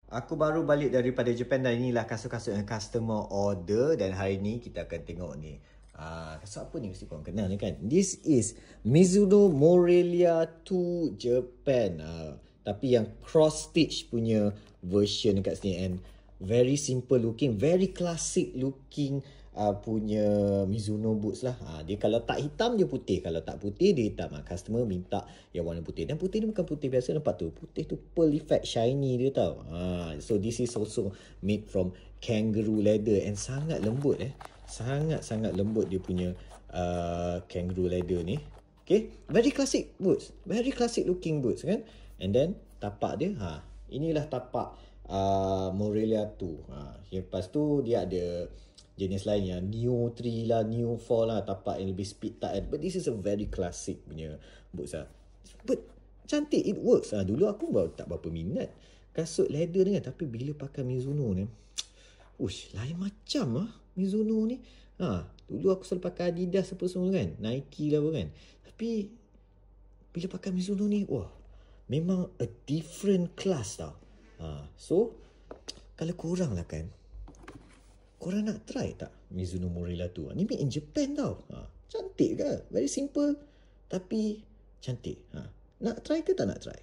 Aku baru balik daripada Japan dan inilah kasut-kasut yang customer order, dan hari ni kita akan tengok ni. Kasut apa ni, mesti korang kenal ni kan? This is Mizuno Morelia 2 Japan. Tapi yang cross stitch punya version dekat sini, and very simple looking, very classic looking punya Mizuno boots lah. Dia kalau tak hitam dia putih, kalau tak putih dia hitam. Customer minta yang warna putih, dan putih ni bukan putih biasa, nampak tu putih tu pearl effect, shiny dia tau. So this is also made from kangaroo leather, and sangat lembut sangat lembut dia punya kangaroo leather ni. Okay, very classic boots, very classic looking boots kan. And then tapak dia, inilah tapak Morelia 2. Lepas tu dia ada jenis lain yang Neo 3 lah, Neo 4 lah, tapak yang lebih speed tight. But this is a very classic punya boots lah. But cantik, it works. Dulu aku tak berapa minat kasut leather ni kan, tapi bila pakai Mizuno ni, lain macam Mizuno ni. Dulu aku selalu pakai Adidas apa semua kan, Nike lah apa kan. Tapi bila pakai Mizuno ni, memang a different class tau. So kalau korang lah kan, korang nak try tak Mizuno Morelia 2? Ni made in Japan tau. Cantik ke? Very simple tapi cantik. Nak try ke tak nak try?